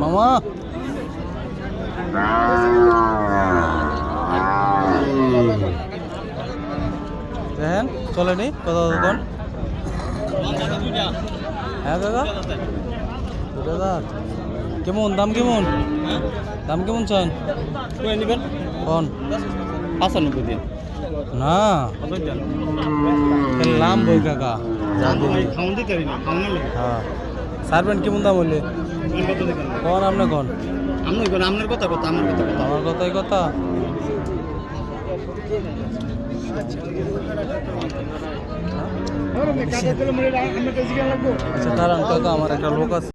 মামা দেখেন চলেনি কত দোকান হ্যাঁ দাদা দুটো দাঁত কেমন দাম কেমন দাম কেমন চান নেবেন কোন 95 দিন না লাম বই কাকা খাওয়ান দিতে পারি না খাওয়ানোর লাগে হ্যাঁ সারবেন কেমন দাম হইলে কোন আপনি কোন আপনার কথা কথা আমার কথা কথা আমার কথাই কথা আচ্ছা দাঁড়ান কাকা আমার একটা লোক আছে